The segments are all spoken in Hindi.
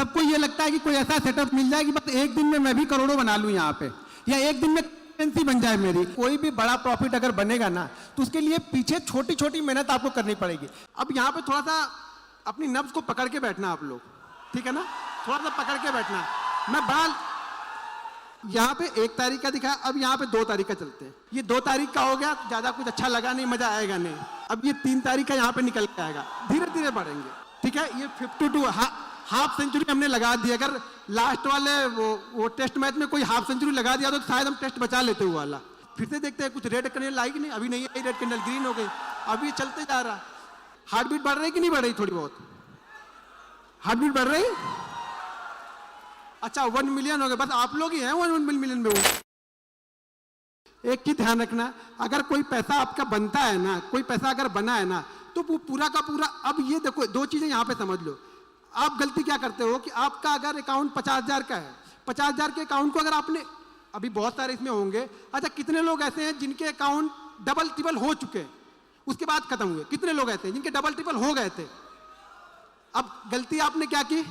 सबको ये लगता है कि कोई ऐसा सेटअप मिल जाए कि बस एक दिन में मैं भी करोड़ों बना लूं यहाँ पे, या एक दिन में करेंसी बन जाए मेरी। कोई भी बड़ा प्रॉफिट अगर बनेगा ना तो उसके लिए पीछे छोटी छोटी मेहनत आपको करनी पड़ेगी। अब यहाँ पे थोड़ा सा अपनी नब्ज को पकड़ के बैठना आप लोग, ठीक है ना, थोड़ा सा पकड़ के बैठना। मैं बाल यहाँ पे 1 तारीख का दिखाया, अब यहाँ पे 2 तारीख का चलते हैं। ये 2 तारीख का हो गया, ज्यादा कुछ अच्छा लगा नहीं, मजा आएगा नहीं। अब ये 3 तारीख का यहाँ पे निकल के आएगा, धीरे धीरे बढ़ेंगे, ठीक है। ये 52 हाफ सेंचुरी हमने लगा दी। अगर लास्ट वाले वो टेस्ट मैच में कोई हाफ सेंचुरी लगा दिया तो शायद हम टेस्ट बचा लेते हुए वाला। फिर से देखते हैं कुछ रेड कैंडल आई कि नहीं, अभी नहीं आई रेड कैंडल, ग्रीन हो गई, अभी चलते जा रहा। हार्ट बीट बढ़ रही कि नहीं बढ़ रही? थोड़ी बहुत हार्ट बीट बढ़ रही। अच्छा 1 मिलियन हो गए, बस आप लोग ही हैं 1 मिलियन में। वो एक ही ध्यान रखना, अगर कोई पैसा आपका बनता है ना, कोई पैसा अगर बना है ना, तो वो पूरा का पूरा। अब ये देखो 2 चीजें यहाँ पे समझ लो। आप गलती क्या करते हो कि आपका अगर अकाउंट 50,000 का है, 50,000 के अकाउंट को अगर आपने, अभी बहुत सारे इसमें होंगे, अच्छा कितने लोग ऐसे हैं जिनके अकाउंट डबल ट्रिपल हो चुके हैं उसके बाद खत्म हुए? कितने लोग ऐसे हैं जिनके डबल ट्रिपल हो गए थे? अब गलती आपने क्या की,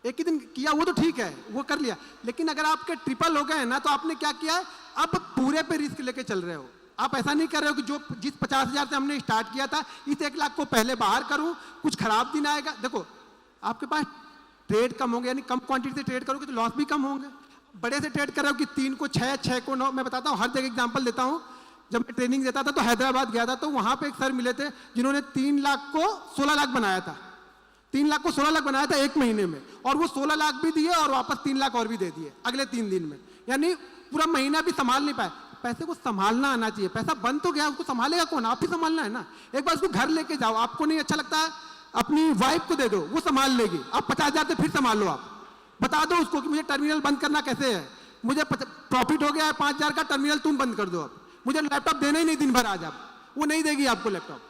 एक ही दिन किया, वो तो ठीक है, वो कर लिया, लेकिन अगर आपके ट्रिपल हो गए ना तो आपने क्या किया, अब पूरे पे रिस्क लेके चल रहे हो। आप ऐसा नहीं कर रहे हो कि जो जिस 50,000 से हमने स्टार्ट किया था इस 1 लाख को पहले बाहर करूं, कुछ खराब दिन आएगा। देखो आपके पास ट्रेड कम होंगे, यानी कम क्वांटिटी से ट्रेड करोगे तो लॉस भी कम होंगे। बड़े से ट्रेड कर रहे हो कि 3 को 6, 6 को 9। मैं बताता हूँ, हर जगह एग्जांपल देता हूँ। जब मैं ट्रेनिंग देता था तो हैदराबाद गया था, तो वहां पे एक सर मिले थे जिन्होंने 3 लाख को 16 लाख बनाया था। 3 लाख को 16 लाख बनाया था 1 महीने में, और वो 16 लाख भी दिए और वापस 3 लाख और भी दे दिए अगले 3 दिन में। यानी पूरा महीना भी संभाल नहीं पाए। पैसे को संभालना आना चाहिए। पैसा बन तो गया, उसको संभालेगा कौन? आप ही संभालना है ना। एक बार उसको घर लेके जाओ, आपको नहीं अच्छा लगता है अपनी वाइफ को दे दो, वो संभाल लेगी। आप 50,000 से फिर संभाल लो। आप बता दो उसको कि मुझे टर्मिनल बंद करना कैसे है, मुझे प्रॉफिट हो गया है 5,000 का, टर्मिनल तुम बंद कर दो। आप मुझे लैपटॉप देना ही नहीं दिन भर, आज आप, वो नहीं देगी आपको लैपटॉप।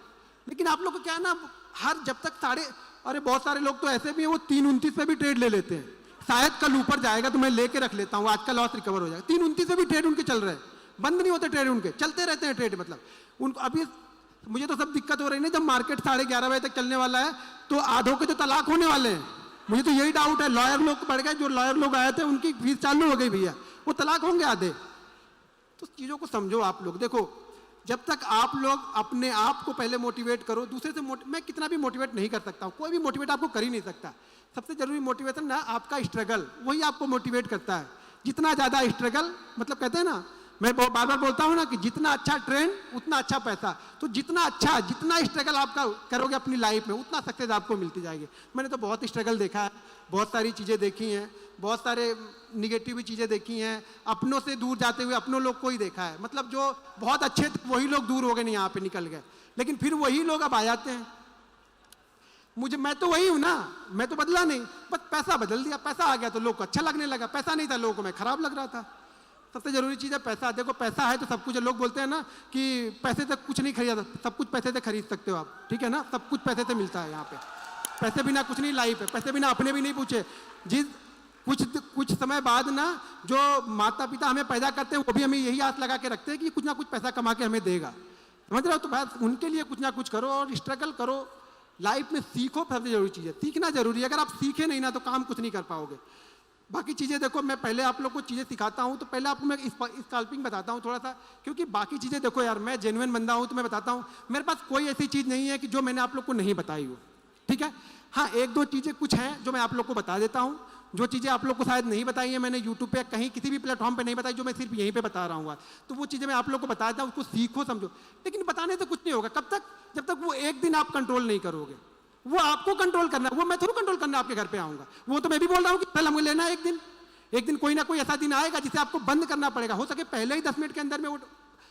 लेकिन आप लोग को क्या है ना, हर जब तक अरे बहुत सारे लोग तो ऐसे भी हैं वो 329 पे भी ट्रेड ले लेते हैं। शायद कल ऊपर जाएगा तो मैं लेके रख लेता हूँ, आज का लॉस रिकवर हो जाएगा। 329 पे भी ट्रेड उनके चल रहे हैं, बंद नहीं होते ट्रेड उनके, चलते रहते हैं ट्रेड। मतलब उनको अभी मुझे तो सब दिक्कत हो रही है, जब मार्केट 11:30 बजे तक चलने वाला है तो आधों के तो तलाक होने वाले हैं। मुझे तो यही डाउट है, लॉयर लोग बढ़ गए, जो लॉयर लोग आए थे उनकी फीस चालू हो गई भैया, वो तलाक होंगे आधे। तो चीज़ों को समझो आप लोग। देखो जब तक आप लोग अपने आप को पहले मोटिवेट करो, दूसरे से मैं कितना भी मोटिवेट नहीं कर सकता हूँ, कोई भी मोटिवेट आपको कर ही नहीं सकता। सबसे जरूरी मोटिवेशन ना आपका स्ट्रगल, वही आपको मोटिवेट करता है। जितना ज़्यादा स्ट्रगल, मतलब कहते हैं ना, मैं बार बार बोलता हूँ ना कि जितना अच्छा ट्रेंड उतना अच्छा पैसा। तो जितना स्ट्रगल आपका करोगे अपनी लाइफ में, उतना सक्सेस आपको मिलती जाएगी। मैंने तो बहुत स्ट्रगल देखा है, बहुत सारी चीज़ें देखी हैं, बहुत सारे निगेटिव चीज़ें देखी हैं, अपनों से दूर जाते हुए अपनों लोग को ही देखा है। मतलब जो बहुत अच्छे थे वही लोग दूर हो गए, नहीं यहाँ पे निकल गए, लेकिन फिर वही लोग अब आ जाते हैं। मैं तो वही हूँ ना, मैं तो बदला नहीं, बस पैसा बदल दिया। पैसा आ गया तो लोग को अच्छा लगने लगा, पैसा नहीं था लोगों को मैं खराब लग रहा था। सबसे जरूरी चीज़ है पैसा। देखो पैसा है तो सब कुछ। लोग बोलते हैं ना कि पैसे से कुछ नहीं खरीदा, सब कुछ पैसे से खरीद सकते हो आप, ठीक है ना, सब कुछ पैसे से मिलता है यहाँ पे। पैसे बिना कुछ नहीं लाइफ है, पैसे बिना अपने भी नहीं पूछे। कुछ समय बाद ना जो माता पिता हमें पैदा करते हैं वो भी हमें यही आस लगा के रखते हैं कि कुछ ना कुछ पैसा कमा के हमें देगा, समझ रहे हो। तो बस उनके लिए कुछ ना कुछ करो और स्ट्रगल करो, लाइफ में सीखो। सबसे जरूरी चीज़ है सीखना, जरूरी है। अगर आप सीखे नहीं ना तो काम कुछ नहीं कर पाओगे। बाकी चीज़ें देखो, मैं पहले आप लोग को चीज़ें सिखाता हूँ तो पहले आपको मैं स्कैल्पिंग बताता हूँ थोड़ा सा, क्योंकि बाकी चीज़ें देखो यार, मैं जेन्युइन बंदा हूँ तो मैं बताता हूँ। मेरे पास कोई ऐसी चीज़ नहीं है कि जो मैंने आप लोग को नहीं बताई हो, ठीक है। हाँ 1-2 चीज़ें कुछ हैं जो मैं आप लोग को बता देता हूँ, जो चीज़ें आप लोग को शायद नहीं बताई है मैंने यूट्यूब पे, कहीं किसी भी प्लेटफॉर्म पे नहीं बताई, जो मैं सिर्फ यहीं पे बता रहा हूँ। तो वो चीज़ें मैं आप लोग को बता देता हूँ, उसको सीखो समझो। लेकिन बताने से कुछ नहीं होगा, कब तक? जब तक वो एक दिन आप कंट्रोल नहीं करोगे। वो आपको कंट्रोल करना है, वो मैं थोड़ा कंट्रोल करना आपके घर पे आऊँगा। वो तो मैं भी बोल रहा हूँ कि पहले हमें लेना है एक दिन कोई ना कोई ऐसा दिन आएगा जिसे आपको बंद करना पड़ेगा। हो सके पहले ही 10 मिनट के अंदर में वो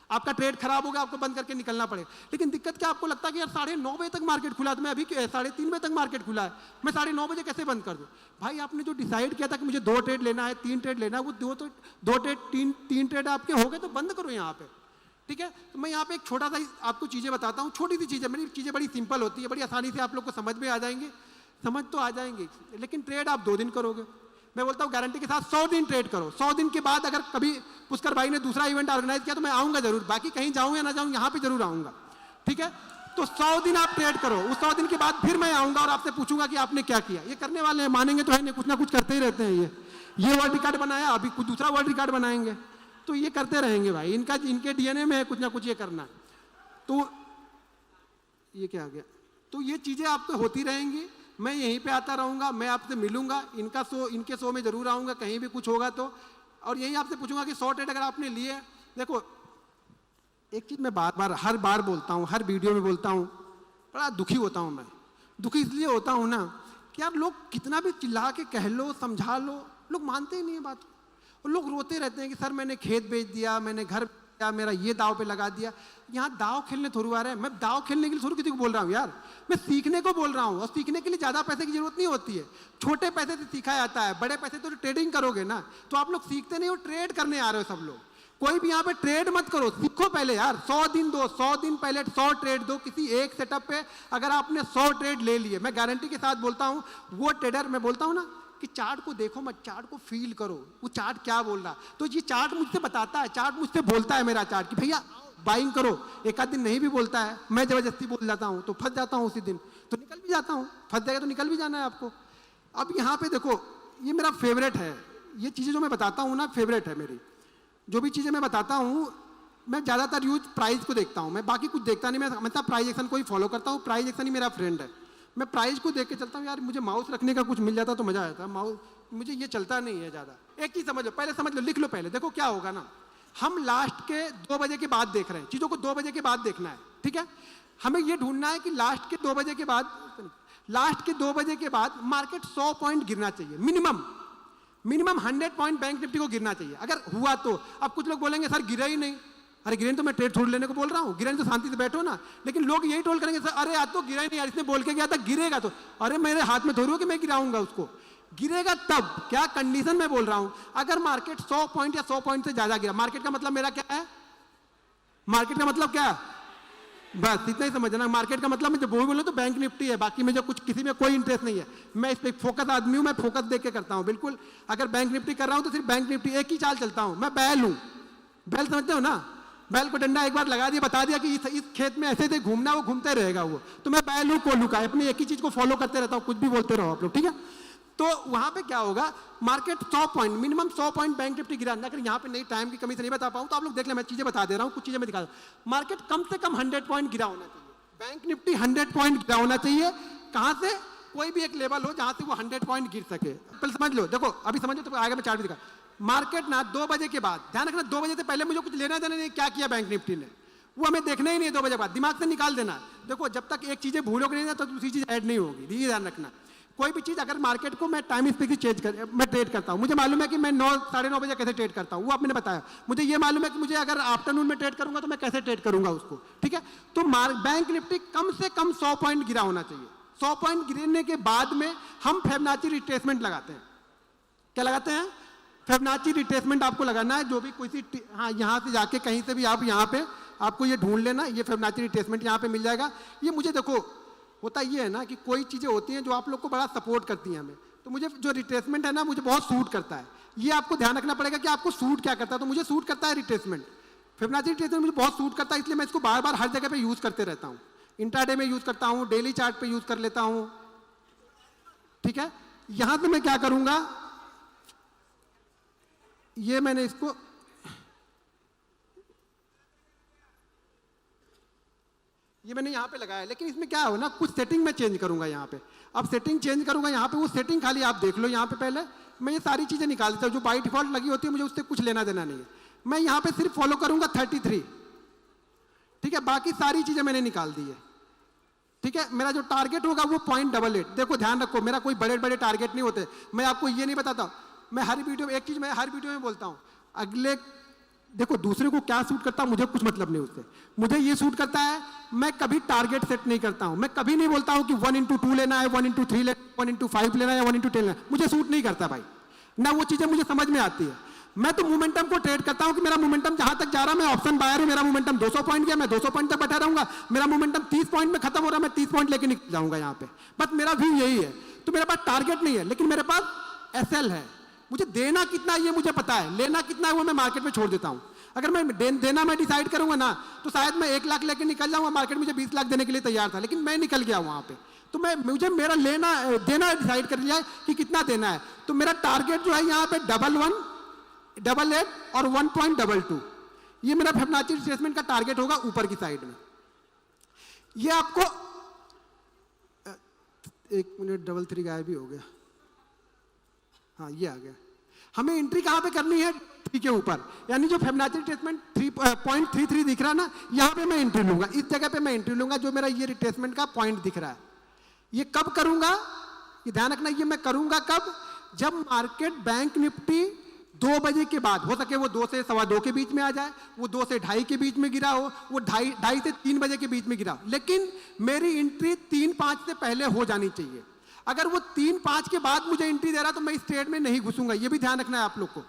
आपका ट्रेड खराब हो गया, आपको बंद करके निकलना पड़ेगा। लेकिन दिक्कत क्या, आपको लगता है कि यार 9:30 बजे तक मार्केट खुला था, मैं अभी 3:30 बजे तक मार्केट खुला है, मैं 9:30 बजे कैसे बंद कर दूं? भाई आपने जो डिसाइड किया था कि मुझे 2 ट्रेड लेना है, 3 ट्रेड लेना है, वो 2 ट्रेड 3 ट्रेड आपके हो गए तो बंद करो यहाँ पे, ठीक है। तो मैं यहाँ पे एक छोटा सा आपको चीज़ें बताता हूँ, छोटी सी चीज़ें। मेरी चीज़ें बड़ी सिंपल होती है, बड़ी आसानी से आप लोग को समझ में आ जाएंगे, समझ तो आ जाएंगे। लेकिन ट्रेड आप 2 दिन करोगे, मैं बोलता हूँ गारंटी के साथ 100 दिन ट्रेड करो। 100 दिन के बाद अगर कभी पुष्कर भाई ने दूसरा इवेंट ऑर्गेनाइज किया तो मैं आऊँगा जरूर, बाकी कहीं जाऊँ या ना जाऊँ यहाँ पे जरूर आऊँगा, ठीक है। तो 100 दिन आप ट्रेड करो, उस 100 दिन के बाद फिर मैं आऊंगा और आपसे पूछूंगा कि आपने क्या किया। ये करने वाले हैं, मानेंगे तो है नहीं, कुछ ना कुछ करते ही रहते हैं। ये वर्ल्ड रिकॉर्ड बनाया, अभी कुछ दूसरा वर्ल्ड रिकॉर्ड बनाएंगे, तो ये करते रहेंगे भाई, इनके डीएनए में है कुछ ना कुछ ये करना। तो ये क्या आ गया, तो ये चीजें आपको होती रहेंगी, मैं यहीं पे आता रहूंगा, मैं आपसे मिलूंगा, इनके शो में जरूर आऊंगा, कहीं भी कुछ होगा तो, और यही आपसे पूछूंगा कि 100 ट्रेड अगर आपने लिए। देखो एक चीज मैं हर बार बोलता हूँ, हर वीडियो में बोलता हूँ, बड़ा दुखी होता हूँ मैं। दुखी इसलिए होता हूँ ना कि यार लोग कितना भी चिल्ला के कह लो, समझा लो, लोग मानते ही नहीं है बात को। और लोग रोते रहते हैं कि सर मैंने खेत बेच दिया, मैंने घर बेच दिया, मेरा ये दाव पे लगा दिया। यहाँ दाव खेलने थोड़ी आ रहे हैं, मैं दाव खेलने के लिए थोड़ी किसी को बोल रहा हूँ यार, मैं सीखने को बोल रहा हूँ। और सीखने के लिए ज़्यादा पैसे की जरूरत नहीं होती है, छोटे पैसे से सीखा जाता है। बड़े पैसे तो ट्रेडिंग करोगे ना, तो आप लोग सीखते नहीं हो, ट्रेड करने आ रहे हो सब लोग। कोई भी यहाँ पे ट्रेड मत करो, सीखो पहले यार। 100 दिन दो, 100 दिन पहले 100 ट्रेड दो किसी एक सेटअप पे। अगर आपने 100 ट्रेड ले लिए, मैं गारंटी के साथ बोलता हूँ, वो ट्रेडर, मैं बोलता हूँ ना कि चार्ट को देखो मत, चार्ट को फील करो, वो चार्ट क्या बोल रहा। तो ये चार्ट मुझसे बताता है, चार्ट मुझसे बोलता है, मेरा चार्ट कि भैया बाइंग करो। एक आध दिन नहीं भी बोलता है, मैं जबरदस्ती बोल जाता हूँ तो फंस जाता हूँ, उसी दिन तो निकल भी जाता हूँ। फंस जाएगा तो निकल भी जाना है आपको। अब यहाँ पे देखो, ये मेरा फेवरेट है, ये चीज़ें जो मैं बताता हूँ ना फेवरेट है मेरी। जो भी चीज़ें मैं बताता हूँ, मैं ज़्यादातर यूज प्राइस को देखता हूँ, मैं बाकी कुछ देखता नहीं। मैं हमेशा प्राइस एक्शन को ही फॉलो करता हूँ, प्राइस एक्शन ही मेरा फ्रेंड है। मैं प्राइस को देख के चलता हूँ यार, मुझे माउस रखने का कुछ मिल जाता तो मज़ा आता। माउस मुझे ये चलता नहीं है ज़्यादा। एक चीज़ समझ लो, पहले समझ लो, लिख लो पहले। देखो क्या होगा ना, हम लास्ट के 2 बजे के बाद देख रहे हैं, चीज़ों को 2 बजे के बाद देखना है, ठीक है। हमें ये ढूंढना है कि लास्ट के 2 बजे के बाद, लास्ट के 2 बजे के बाद मार्केट 100 पॉइंट गिरना चाहिए मिनिमम। 100 पॉइंट बैंक निफ्टी को गिरना चाहिए अगर हुआ तो। अब कुछ लोग बोलेंगे सर गिरा ही नहीं, अरे गिरे तो मैं ट्रेड छोड़ लेने को बोल रहा हूँ, गिरे तो शांति से बैठो ना। लेकिन लोग यही टोल करेंगे सर अरे आज तो गिरा ही नहीं यार, इसने बोल के गया था गिरेगा तो। अरे मेरे हाथ में थोड़ी हो कि मैं गिराऊंगा उसको, गिरेगा तब। क्या कंडीशन में बोल रहा हूं, अगर मार्केट 100 पॉइंट या 100 पॉइंट से ज्यादा गिरा, मार्केट का मतलब मेरा क्या है, मार्केट का मतलब क्या है, बस इतना ही समझना। मार्केट का मतलब मैं जब बोलूं तो बैंक निफ्टी है, बाकी मुझे कुछ किसी में कोई इंटरेस्ट नहीं है। मैं इस पे फोकस आदमी हूं, मैं फोकस देख के करता हूं बिल्कुल। अगर बैंक निफ्टी कर रहा हूं तो सिर्फ बैंक निफ्टी, एक ही चाल चलता हूं। मैं बैल हूं, बैल समझते हो ना, बैल को डंडा एक बार लगा दिया, बता दिया कि इस खेत में ऐसे ऐसे घूमना, वो घूमते रहेगा वो। तो मैं बैल हूं, कोल्हू का, अपनी एक ही चीज को फॉलो करते रहता हूं, कुछ भी बोलते रहो आप लोग, ठीक है। तो वहां पे क्या होगा, market 100 point, minimum 100 point bank Nifty गिरा। अगर यहाँ पे नहीं, टाइम की कमी से नहीं बता पाऊँ तो आप लोग देख ले, मैं चीजें बता दे रहा हूँ, कुछ चीजें मैं दिखा रहा हूँ। मार्केट कम से कम 100 पॉइंट गिरा होना चाहिए, बैंक निफ्टी 100 पॉइंट गिरा होना चाहिए। कहां से, कोई भी एक लेवल हो जहां से वो 100 पॉइंट गिर सके। पहले समझ लो, देखो अभी समझ लो तो आगे मैं चार्ट भी दिखा। मार्केट ना 2 बजे के बाद, ध्यान रखना 2 बजे से पहले मुझे कुछ लेना देना नहीं, क्या किया बैंक निफ्टी ने वो हमें देखना ही नहीं है। 2 बजे के बाद दिमाग से निकाल देना। देखो जब तक एक चीजें भूलोगे नहीं ना तो दूसरी चीज ऐड नहीं होगी, ये ध्यान रखना। कोई भी चीज अगर मार्केट को मैं टाइम स्पेस चेंज कर, मैं ट्रेड करता हूँ, मुझे मालूम है कि मैं 9 साढ़े 9 बजे कैसे ट्रेड करता हूँ, वो आपने बताया। मुझे ये मालूम है कि मुझे अगर आफ्टरनून में ट्रेड करूंगा तो मैं कैसे ट्रेड करूंगा उसको, ठीक है। तो बैंक निफ्टी कम से कम 100 पॉइंट गिरा होना चाहिए। 100 पॉइंट गिरने के बाद में हम फिबोनाची रिट्रेसमेंट लगाते हैं। क्या लगाते हैं, फिबोनाची रिट्रेसमेंट आपको लगाना है। जो भी कोई हाँ, यहाँ से जाके कहीं से भी आप यहाँ पे आपको ये ढूंढ लेना, ये फिबोनाची रिट्रेसमेंट यहाँ पे मिल जाएगा। ये मुझे देखो होता ये है ना कि कोई चीज़ें होती हैं जो आप लोग को बड़ा सपोर्ट करती हैं हमें, तो मुझे जो रिट्रेसमेंट है ना मुझे बहुत सूट करता है। ये आपको ध्यान रखना पड़ेगा कि आपको सूट क्या करता है। तो मुझे सूट करता है रिट्रेसमेंट, फिबोनाची रिट्रेसमेंट मुझे बहुत सूट करता है, इसलिए मैं इसको बार बार हर जगह पे यूज़ करते रहता हूँ। इंट्राडे में यूज़ करता हूँ, डेली चार्ट पे यूज़ कर लेता हूँ, ठीक है। यहाँ पे मैं क्या करूँगा, ये मैंने इसको ये मैंने यहाँ पे लगाया, लेकिन इसमें क्या हो ना, कुछ सेटिंग मैं चेंज करूंगा यहाँ पे। अब सेटिंग चेंज करूंगा यहाँ पे, वो सेटिंग खाली आप देख लो। यहाँ पे पहले मैं ये सारी चीजें निकाल देता हूँ जो बाई डिफॉल्ट लगी होती है, मुझे उससे कुछ लेना देना नहीं है। मैं यहाँ पे सिर्फ फॉलो करूंगा 33, ठीक है। बाकी सारी चीजें मैंने निकाल दी है, ठीक है। मेरा जो टारगेट होगा वो 0.88। देखो ध्यान रखो, मेरा कोई बड़े बड़े टारगेट नहीं होते। मैं आपको ये नहीं बताता, मैं हर वीडियो में एक चीज मैं हर वीडियो में बोलता हूँ, अगले देखो दूसरे को क्या सूट करता है मुझे कुछ मतलब नहीं उससे, मुझे ये सूट करता है। मैं कभी टारगेट सेट नहीं करता हूं, मैं कभी नहीं बोलता हूं कि 1x2 लेना है, 1x3 लेना है, 1x5 लेना है या 1x10 लेना है। मुझे सूट नहीं करता भाई, ना वो चीजें मुझे समझ में आती है। मैं तो मोमेंटम को ट्रेड करता हूं कि मेरा मोमेंटम जहां तक जा रहा है, मैं ऑप्शन बायर हूं, मेरा मोमेंटम 200 पॉइंट गया, मैं 200 पॉइंट तक बैठा रहूंगा। मेरा मोमेंटम 30 पॉइंट में खत्म हो रहा है, मैं 30 पॉइंट लेके निकल जाऊंगा यहाँ पे। बस मेरा व्यू यही है। तो मेरे पास टारगेट नहीं है, लेकिन मेरे पास एसएल है। मुझे देना कितना है ये मुझे पता है, लेना कितना है वो मैं मार्केट में छोड़ देता हूँ। अगर मैं देना मैं डिसाइड करूंगा ना तो शायद मैं 1 लाख लेके निकल जाऊंगा, मार्केट मुझे 20 लाख देने के लिए तैयार था, लेकिन मैं निकल गया वहां पे। तो मुझे मेरा देना डिसाइड कर लिया कि कितना देना है। तो मेरा टारगेट जो है यहाँ पे 11, 88 और 1.22, ये मेरा फिबोनाची रिट्रेसमेंट का टारगेट होगा ऊपर की साइड में। ये आपको 1 मिनट 33 गायब भी हो गया, हाँ ये आ गया। हमें एंट्री कहाँ पे करनी है? 3 के ऊपर, यानी जो फिबोनाची रिट्रेसमेंट 3.33 दिख रहा है ना, यहाँ पे मैं एंट्री लूंगा, इस जगह पे मैं एंट्री लूंगा जो मेरा ये रिट्रेसमेंट का पॉइंट दिख रहा है। ये कब करूंगा? ये ध्यान रखना, ये मैं करूंगा कब? जब मार्केट बैंक निफ्टी 2 बजे के बाद, हो सके वो 2 से 2:15 के बीच में आ जाए, वो 2 से 2:30 के बीच में गिरा हो, वो 2:30 से 3 बजे के बीच में गिरा हो, लेकिन मेरी एंट्री 3-5 से पहले हो जानी चाहिए। अगर वो 3-5 के बाद मुझे एंट्री दे रहा तो मैं इस ट्रेड में नहीं घुसूंगा, ये भी ध्यान रखना है आप लोग को।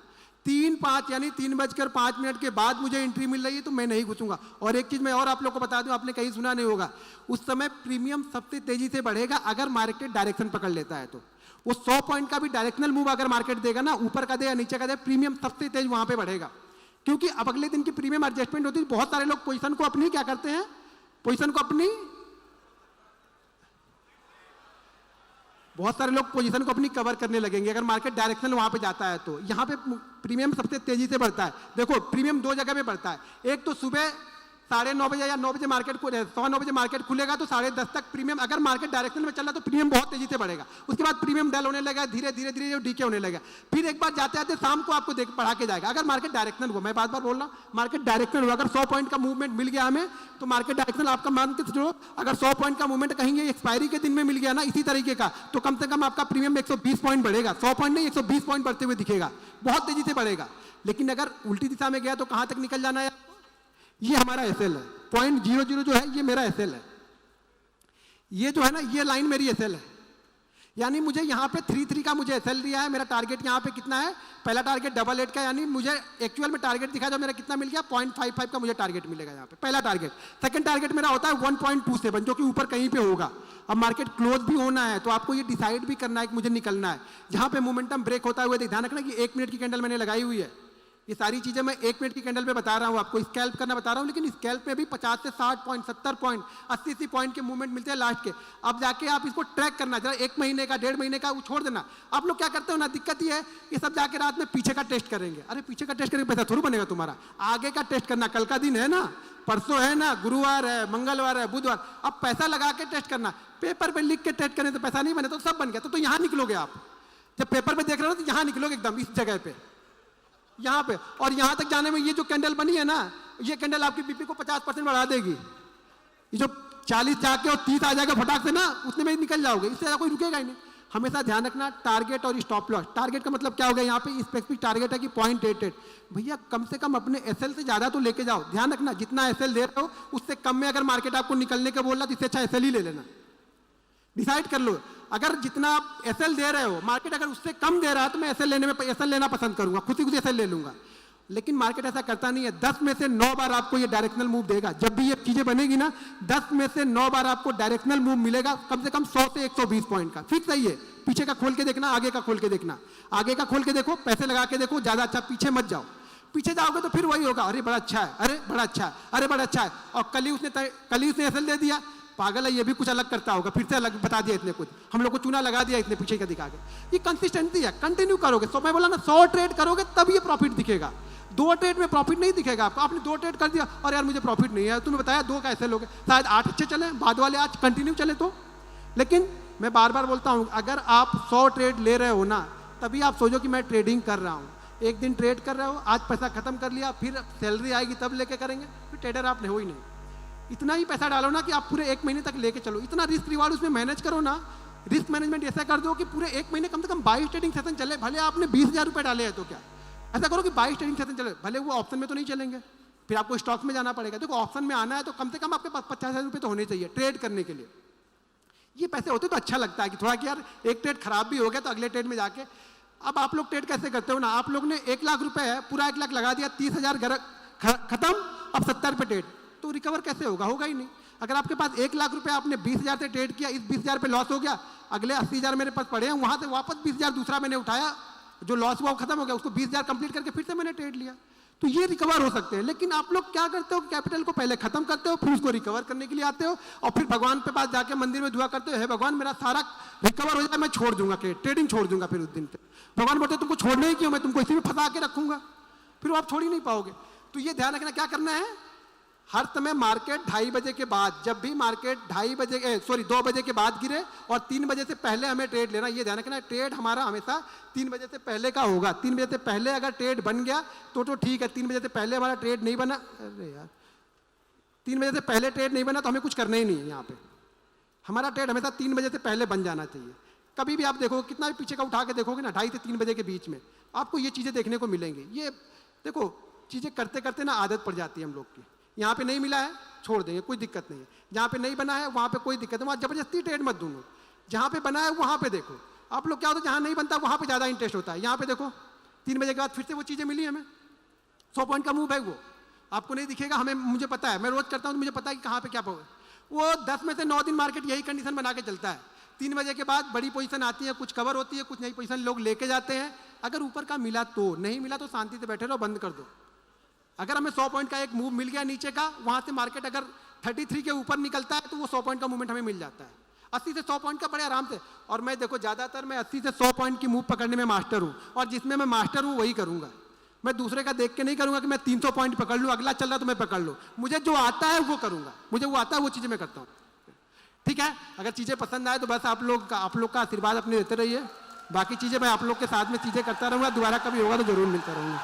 3-5 यानी 3:05 के बाद मुझे एंट्री मिल रही है तो मैं नहीं घुसूंगा। और एक चीज मैं और आप लोग को बता दूं, आपने कहीं सुना नहीं होगा, उस समय प्रीमियम सबसे तेजी से बढ़ेगा अगर मार्केट डायरेक्शन पकड़ लेता है। तो वो 100 पॉइंट का भी डायरेक्शनल मूव अगर मार्केट देगा ना, ऊपर का दे या नीचे का दे, प्रीमियम सबसे तेज वहां पे बढ़ेगा, क्योंकि अब अगले दिन की प्रीमियम एडजस्टमेंट होती है। बहुत सारे लोग पोजीशन को अपनी क्या करते हैं, पोजीशन को अपनी बहुत सारे लोग पोजीशन को अपनी कवर करने लगेंगे अगर मार्केट डायरेक्शनल वहां पे जाता है। तो यहाँ पे प्रीमियम सबसे तेजी से बढ़ता है। देखो प्रीमियम 2 जगह पे बढ़ता है, एक तो सुबह 9:30 बजे या 9 बजे मार्केट 9:15 बजे मार्केट खुलेगा तो 10:30 तक प्रीमियम, अगर मार्केट डायरेक्शन में चल रहा है तो प्रीमियम बहुत तेजी से बढ़ेगा। उसके बाद प्रीमियम डल होने लगेगा, धीरे धीरे धीरे डीके होने लगेगा, फिर एक बार जाते जाते शाम को आपको बढ़ा के जाएगा। अगर मार्केट डायरेक्शनल हुआ, मैं बार बार बोल रहा हूँ, मार्केट डायरेक्शनल हुआ, अगर 100 पॉइंट का मूवमेंट मिल गया हमें तो मार्केट डायरेक्शनल आपका मान के चलो, अगर 100 पॉइंट का मूवमेंट कहेंगे एक्सपायरी के दिन में मिल गया ना इसी तरीके का, तो कम से कम आपका प्रीमियम 120 पॉइंट बढ़ेगा। 100 पॉइंट नहीं, 120 पॉइंट बढ़ते हुए दिखेगा, बहुत तेजी से बढ़ेगा। लेकिन अगर उल्टी दिशा में गया तो कहां तक निकल जाना है? ये हमारा एसएल है, 0.00 जो है ये मेरा एसएल है। ये जो है ना, ये लाइन मेरी एसएल है, यानी मुझे यहाँ पे 3.3 का मुझे एसएल दिया है। मेरा टारगेट यहाँ पे कितना है? पहला टारगेट 88 का, यानी मुझे एक्चुअल में टारगेट दिखा जो मेरा कितना मिल गया, 0.55 का मुझे टारगेट मिलेगा यहाँ पे, पहला टारगेट। सेकंड टारगेट मेरा होता है 1.27 जो कि ऊपर कहीं पे होगा। अब मार्केट क्लोज भी होना है तो आपको ये डिसाइड भी करना है कि मुझे निकलना है। जहाँ पे मोमेंटम ब्रेक होता है ध्यान रखना कि 1 मिनट की कैंडल मैंने लगाई हुई है। ये सारी चीजें मैं 1 मिनट की कैंडल पे बता रहा हूँ आपको, स्कैल्प करना बता रहा हूँ, लेकिन स्कैल्प में भी 50 से 60 पॉइंट, 70 पॉइंट, 80 पॉइंट के मूवमेंट मिलते हैं लास्ट के। अब जाके आप इसको ट्रैक करना, जरा 1 महीने का 1.5 महीने का वो छोड़ देना। आप लोग क्या करते हो ना, दिक्कत ये है, ये सब जाके रात में पीछे का टेस्ट करेंगे। अरे पीछे का टेस्ट करेंगे पैसा थोड़ा बनेगा तुम्हारा, आगे का टेस्ट करना। कल का दिन है ना, परसों है ना, गुरुवार है, मंगलवार है, बुधवार, अब पैसा लगा के टेस्ट करना। पेपर पे लिख के टेस्ट करने तो पैसा नहीं बने तो सब बन गया। तो यहाँ निकलोगे आप, जब पेपर पे देख रहे हो तो यहाँ निकलोगे एकदम इस जगह पे, यहाँ पे। और यहाँ तक जाने में ये जो कैंडल बनी है ना, ये कैंडल आपकी बीपी को 50% बढ़ा देगी। ये जो 40 जाके और 30 आ जाएगा फटाक से ना, उसमें में निकल जाओगे, इससे कोई रुकेगा ही नहीं। हमेशा ध्यान रखना टारगेट और स्टॉप लॉस। टारगेट का मतलब क्या हो गया, यहाँ पे स्पेसिफिक टारगेट है कि 0.88। भैया कम से कम अपने एसएल से ज्यादा तो लेके जाओ। ध्यान रखना जितना एसएल दे रहे हो उससे कम में अगर मार्केट आपको निकलने का बोल रहा तो इससे अच्छा एसएल ही ले लेना। डिसाइड कर लो, अगर जितना आप एसएल दे रहे हो, मार्केट अगर उससे कम दे रहा है तो मैं एसएल लेना पसंद करूंगा, खुद ही एसएल ले लूंगा। लेकिन मार्केट ऐसा करता नहीं है। 10 में से 9 बार आपको ये डायरेक्शनल मूव देगा। जब भी ये चीजें बनेगी ना, 10 में से 9 बार आपको डायरेक्शनल मूव मिलेगा, कम से कम 100 से 120 पॉइंट का। फिक्स है ये। पीछे का खोल के देखना, आगे का खोल के देखना। आगे का खोल के देखो, पैसे लगा के देखो, ज्यादा अच्छा। पीछे मत जाओ, पीछे जाओगे तो फिर वही होगा, अरे बड़ा अच्छा है, अरे बड़ा अच्छा है, अरे बड़ा अच्छा है। और कल ही उसने एसएल दे दिया, पागल है, ये भी कुछ अलग करता होगा, फिर से अलग बता दिया इसने कुछ, हम लोग को चूना लगा दिया इसने पीछे का दिखा के। ये कंसिस्टेंसी है, कंटिन्यू करोगे। तो मैं बोला ना 100 ट्रेड करोगे तब ये प्रॉफिट दिखेगा। 2 ट्रेड में प्रॉफिट नहीं दिखेगा आपको। आपने 2 ट्रेड कर दिया और यार मुझे प्रॉफिट नहीं है, तुम्हें बताया 2 कैसे लोगे, शायद 8 अच्छे चले, बाद वाले आज कंटिन्यू चले तो। लेकिन मैं बार बार बोलता हूँ, अगर आप 100 ट्रेड ले रहे हो ना, तभी आप सोचो कि मैं ट्रेडिंग कर रहा हूँ। एक दिन ट्रेड कर रहे हो, आज पैसा खत्म कर लिया, फिर सैलरी आएगी तब लेके करेंगे, फिर ट्रेडर आप हो ही नहीं। इतना ही पैसा डालो ना कि आप पूरे 1 महीने तक लेके चलो। इतना रिस्क रिवार्ड उसमें मैनेज करो ना, रिस्क मैनेजमेंट ऐसा कर दो कि पूरे 1 महीने कम से कम 22 ट्रेडिंग सेशन चले। भले आपने 20,000 रुपये डाले हैं तो क्या, ऐसा करो कि 22 ट्रेडिंग सेशन चले। भले वो ऑप्शन में तो नहीं चलेंगे, फिर आपको स्टॉक में जाना पड़ेगा। देखो ऑप्शन में आना है तो कम से कम आपके पास 50,000 रुपये तो होने चाहिए ट्रेड करने के लिए। ये पैसे होते तो अच्छा लगता है कि थोड़ा कि यार एक ट्रेड खराब भी हो गया तो अगले ट्रेड में जाके। अब आप लोग ट्रेड कैसे करते हो ना, आप लोग ने 1 लाख रुपए है, पूरा 1 लाख लगा दिया, 30,000 खत्म, अब 70 पे ट्रेड, तो रिकवर कैसे होगा? होगा ही नहीं। अगर आपके पास 1 लाख रुपए आपने 20,000 से ट्रेड किया, इस 20,000 पे लॉस हो गया, अगले 80,000 मेरे पास पड़े हैं, वहां से वापस 20,000 दूसरा मैंने उठाया, जो लॉस हुआ वो खत्म हो गया, उसको 20,000 कंप्लीट करके फिर से मैंने ट्रेड लिया। तो ये रिकवर हो सकते हैं। लेकिन आप लोग क्या करते हो, कैपिटल को पहले खत्म करते हो, फिर उसको रिकवर करने के लिए आते हो, और फिर भगवान के पास जाके मंदिर में दुआ करते हो, हे भगवान मेरा सारा रिकवर हो जाए, मैं छोड़ दूंगा ट्रेडिंग छोड़ दूंगा। फिर उस दिन पे भगवान बोलते तुमको छोड़ना ही क्यों, मैं तुमको इसी में फंसा के रखूंगा, फिर आप छोड़ ही नहीं पाओगे। तो ये ध्यान रखना, क्या करना है, हर समय मार्केट 2:30 बजे के बाद, जब भी मार्केट 2 बजे के बाद गिरे और 3 बजे से पहले हमें ट्रेड लेना। ये ध्यान रखना, ट्रेड हमारा हमेशा 3 बजे से पहले का होगा। 3 बजे से पहले अगर ट्रेड बन गया तो ठीक है, 3 बजे से पहले हमारा ट्रेड नहीं बना, अरे यार 3 बजे से पहले ट्रेड नहीं बना तो हमें कुछ करना ही नहीं है। यहाँ पे हमारा ट्रेड हमेशा 3 बजे से पहले बन जाना चाहिए। कभी भी आप देखो, कितना भी पीछे का उठा के देखोगे ना, 2:30 से 3 बजे के बीच में आपको ये चीज़ें देखने को मिलेंगी। ये देखो चीज़ें करते करते ना आदत पड़ जाती है हम लोग की। यहाँ पे नहीं मिला है छोड़ देंगे, कोई दिक्कत नहीं है। जहाँ पे नहीं बना है वहाँ पे कोई दिक्कत नहीं, वहाँ जबरदस्ती ट्रेड मत दूंगा। जहाँ पे बना है वहाँ पे देखो। आप लोग क्या होता है, जहाँ नहीं बनता वहाँ पे ज़्यादा इंटरेस्ट होता है। यहाँ पे देखो 3 बजे के बाद फिर से वो चीज़ें मिली हमें, 100 पॉइंट का मूव है, वो आपको नहीं दिखेगा, हमें मुझे पता है, मैं रोज करता हूँ तो मुझे पता है कि कहाँ पे क्या पाओगे। वो 10 में से 9 दिन मार्केट यही कंडीशन बना के चलता है। 3 बजे के बाद बड़ी पोजीशन आती है, कुछ कवर होती है, कुछ नई पोजीशन लोग लेके जाते हैं। अगर ऊपर का मिला तो, नहीं मिला तो शांति से बैठे रहो, बंद कर दो। अगर हमें 100 पॉइंट का एक मूव मिल गया नीचे का, वहां से मार्केट अगर 33 के ऊपर निकलता है तो वो 100 पॉइंट का मूवमेंट हमें मिल जाता है। 80 से 100 पॉइंट का बड़े आराम से। और मैं देखो ज़्यादातर मैं 80 से 100 पॉइंट की मूव पकड़ने में मास्टर हूँ, और जिसमें मैं मास्टर हूँ वही करूँगा। मैं दूसरे का देख के नहीं करूँगा कि मैं 300 पॉइंट पकड़ लूँ, अगला चल रहा तो मैं पकड़ लूँ। मुझे जो आता है वो करूँगा, मुझे वो आता है वो चीज़ें मैं करता हूँ। ठीक है, अगर चीज़ें पसंद आए तो बस आप लोग का आशीर्वाद अपने देते रहिए। बाकी चीज़ें मैं आप लोग के साथ में चीज़ें करता रहूँगा, दोबारा कभी होगा तो जरूर मिलता रहूँगा।